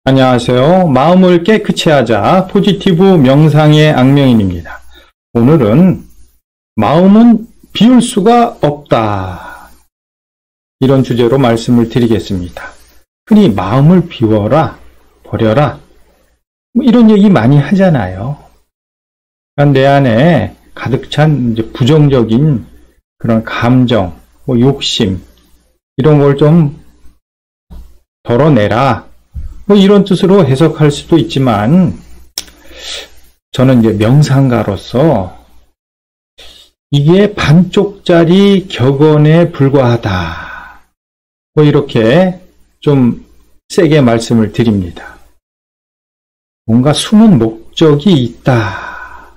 안녕하세요. 마음을 깨끗이 하자 포지티브 명상의 악명인입니다. 오늘은 마음은 비울 수가 없다. 이런 주제로 말씀을 드리겠습니다. 흔히 마음을 비워라, 버려라. 이런 얘기 많이 하잖아요. 내 안에 가득 찬 부정적인 그런 감정, 욕심, 이런 걸 좀 덜어내라. 이런 뜻으로 해석할 수도 있지만, 저는 명상가로서 이게 반쪽짜리 격언에 불과하다. 이렇게 좀 세게 말씀을 드립니다. 뭔가 숨은 목적이 있다.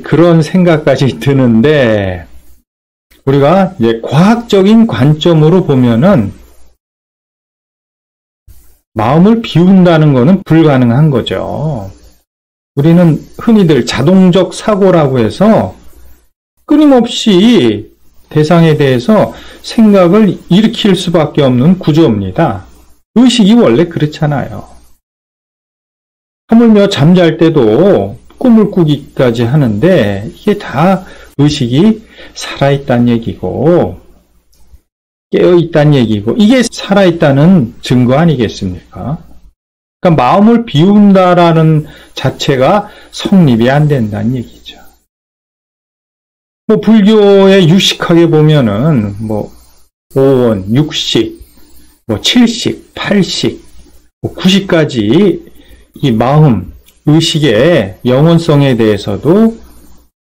그런 생각까지 드는데, 우리가 과학적인 관점으로 보면은 마음을 비운다는 것은 불가능한 거죠. 우리는 흔히들 자동적 사고라고 해서 끊임없이 대상에 대해서 생각을 일으킬 수밖에 없는 구조입니다. 의식이 원래 그렇잖아요. 하물며 잠잘 때도 꿈을 꾸기까지 하는데 이게 다 의식이 살아있다는 얘기고 깨어있다는 얘기고, 이게 살아있다는 증거 아니겠습니까? 그러니까 마음을 비운다라는 자체가 성립이 안 된다는 얘기죠. 불교에 유식하게 보면은, 5원, 6식, 7식, 8식, 9식까지 이 마음, 의식의 영원성에 대해서도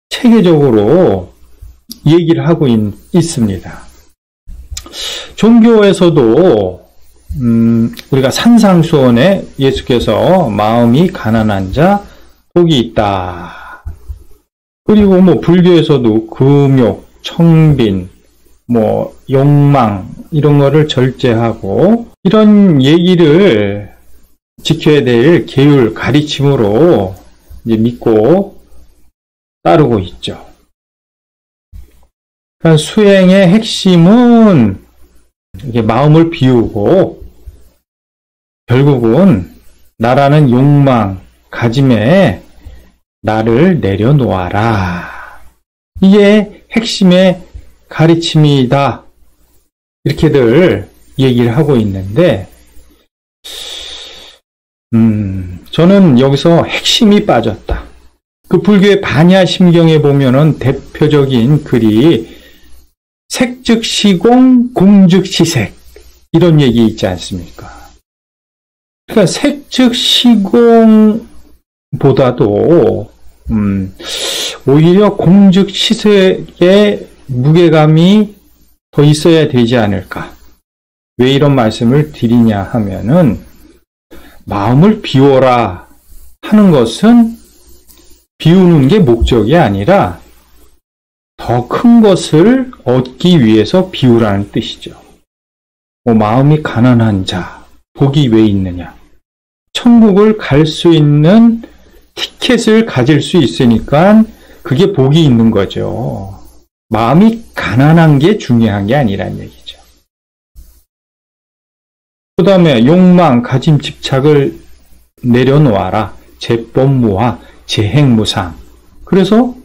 체계적으로 얘기를 하고 있습니다. 종교에서도 우리가 산상수훈에 예수께서 마음이 가난한 자 복이 있다. 그리고 불교에서도 금욕, 청빈, 욕망 이런 거를 절제하고 이런 얘기를 지켜야 될 계율 가르침으로 믿고 따르고 있죠. 그러니까 수행의 핵심은 이게 마음을 비우고 결국은 나라는 욕망, 가짐에 나를 내려놓아라. 이게 핵심의 가르침이다. 이렇게들 얘기를 하고 있는데 저는 여기서 핵심이 빠졌다. 그 불교의 반야심경에 보면은 대표적인 글이 색즉 시공, 공즉 시색 이런 얘기 있지 않습니까? 그러니까 색즉 시공보다도 오히려 공즉 시색의 무게감이 더 있어야 되지 않을까? 왜 이런 말씀을 드리냐 하면은 마음을 비워라 하는 것은 비우는 게 목적이 아니라 더 큰 것을 얻기 위해서 비우라는 뜻이죠. 마음이 가난한 자, 복이 왜 있느냐? 천국을 갈 수 있는 티켓을 가질 수 있으니까 그게 복이 있는 거죠. 마음이 가난한 게 중요한 게 아니란 얘기죠. 그 다음에 욕망, 가짐, 집착을 내려놓아라. 재법무화, 재행무상. 그래서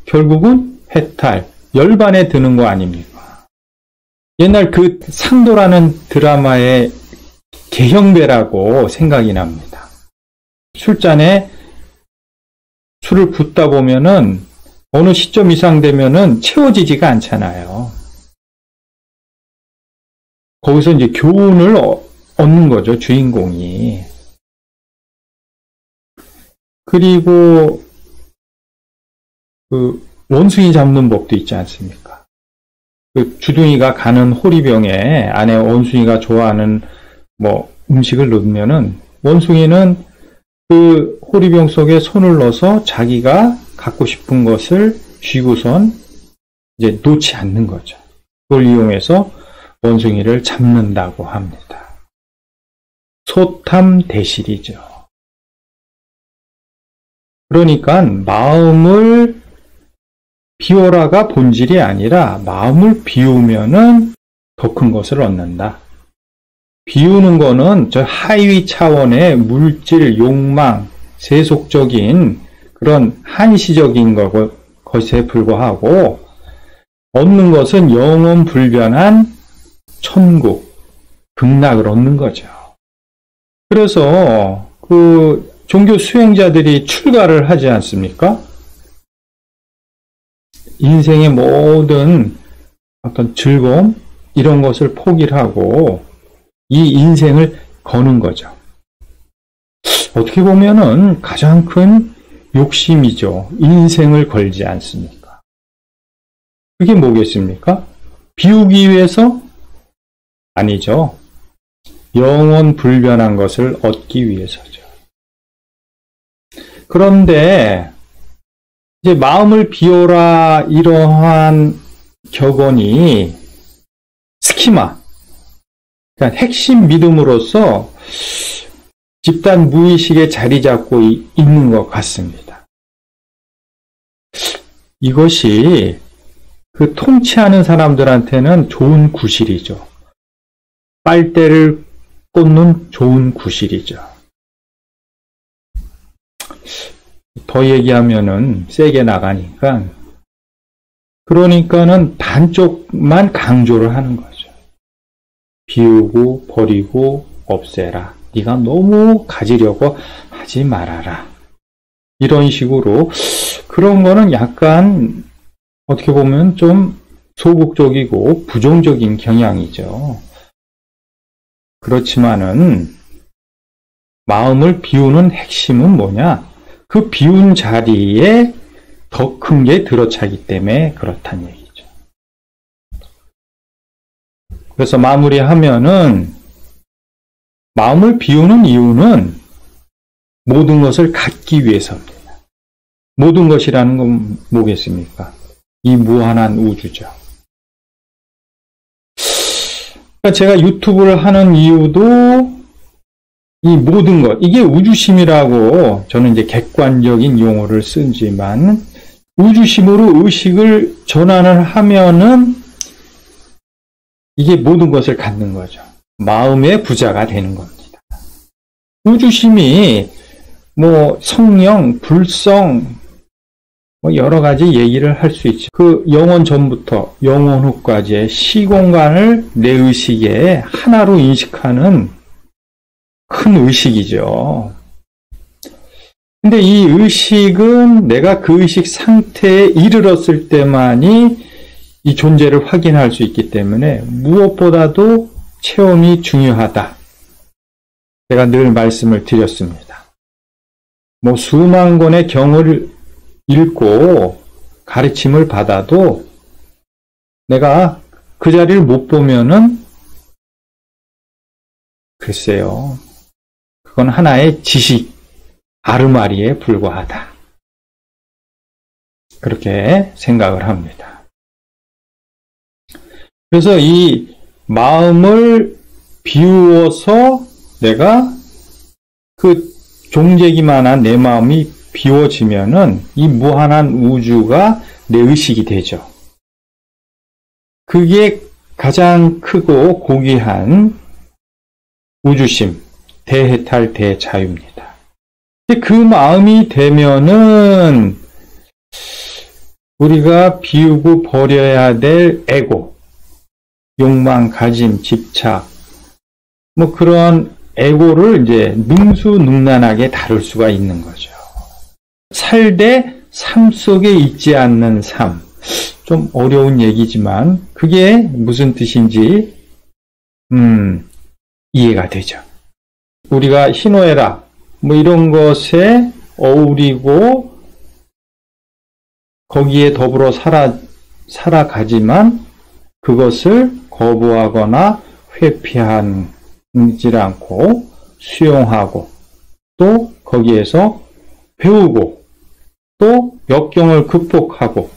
결국은 해탈, 열반에 드는 거 아닙니까? 옛날 그 상도라는 드라마의 개형배라고 생각이 납니다. 술잔에 술을 붓다 보면은 어느 시점 이상 되면은 채워지지가 않잖아요. 거기서 교훈을 얻는 거죠, 주인공이. 그리고 원숭이 잡는 법도 있지 않습니까? 주둥이가 가는 호리병에 안에 원숭이가 좋아하는 음식을 넣으면은 원숭이는 그 호리병 속에 손을 넣어서 자기가 갖고 싶은 것을 쥐고선 놓지 않는 거죠. 그걸 이용해서 원숭이를 잡는다고 합니다. 소탐대실이죠. 그러니까 마음을 비워라가 본질이 아니라 마음을 비우면은 더 큰 것을 얻는다. 비우는 거는 저 하위 차원의 물질, 욕망, 세속적인 그런 한시적인 것에 불과하고, 얻는 것은 영원 불변한 천국, 극락을 얻는 거죠. 그래서 그 종교 수행자들이 출가를 하지 않습니까? 인생의 모든 어떤 즐거움, 이런 것을 포기를 하고 이 인생을 거는 거죠. 어떻게 보면은 가장 큰 욕심이죠. 인생을 걸지 않습니까? 그게 뭐겠습니까? 비우기 위해서? 아니죠. 영원 불변한 것을 얻기 위해서죠. 그런데 이제 마음을 비워라, 이러한 격언이 스키마, 그러니까 핵심 믿음으로서 집단 무의식에 자리 잡고 있는 것 같습니다. 이것이 그 통치하는 사람들한테는 좋은 구실이죠. 빨대를 꽂는 좋은 구실이죠. 더 얘기하면은 세게 나가니까, 그러니까는 반쪽만 강조를 하는 거죠. 비우고 버리고 없애라. 네가 너무 가지려고 하지 말아라. 이런 식으로. 그런 거는 약간 어떻게 보면 좀 소극적이고 부정적인 경향이죠. 그렇지만은 마음을 비우는 핵심은 뭐냐? 그 비운 자리에 더 큰 게 들어차기 때문에 그렇다는 얘기죠. 그래서 마무리하면은, 마음을 비우는 이유는 모든 것을 갖기 위해서입니다. 모든 것이라는 건 뭐겠습니까? 이 무한한 우주죠. 그러니까 제가 유튜브를 하는 이유도 이 모든 것, 이게 우주심이라고 저는 이제 객관적인 용어를 쓰지만, 우주심으로 의식을 전환을 하면은 이게 모든 것을 갖는 거죠. 마음의 부자가 되는 겁니다. 우주심이 뭐 성령, 불성, 뭐 여러 가지 얘기를 할 수 있죠. 그 영원 전부터 영원 후까지의 시공간을 내 의식에 하나로 인식하는 큰 의식이죠. 근데 이 의식은 내가 그 의식 상태에 이르렀을 때만이 이 존재를 확인할 수 있기 때문에 무엇보다도 체험이 중요하다. 제가 늘 말씀을 드렸습니다. 뭐 수만 권의 경을 읽고 가르침을 받아도 내가 그 자리를 못 보면은 글쎄요. 그건 하나의 지식, 아르마리에 불과하다. 그렇게 생각을 합니다. 그래서 이 마음을 비우어서 내가 그 종재기만한 내 마음이 비워지면은 이 무한한 우주가 내 의식이 되죠. 그게 가장 크고 고귀한 우주심, 대해탈 대자유입니다. 그 마음이 되면은 우리가 비우고 버려야 될 에고, 욕망, 가짐, 집착, 뭐 그런 에고를 이제 능수능란하게 다룰 수가 있는 거죠. 살되 삶 속에 있지 않는 삶. 좀 어려운 얘기지만 그게 무슨 뜻인지 이해가 되죠. 우리가 희노애락 뭐 이런 것에 어우리고 거기에 더불어 살아가지만 그것을 거부하거나 회피하지 않고 수용하고 또 거기에서 배우고 또 역경을 극복하고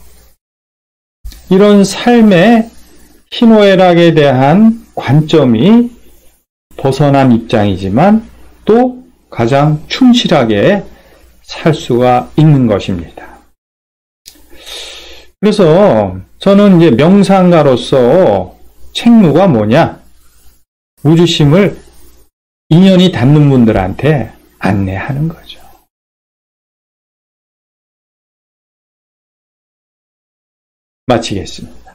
이런 삶의 희노애락에 대한 관점이 벗어난 입장이지만 또 가장 충실하게 살 수가 있는 것입니다. 그래서 저는 이제 명상가로서 책무가 뭐냐? 우주심을 인연이 닿는 분들한테 안내하는 거죠. 마치겠습니다.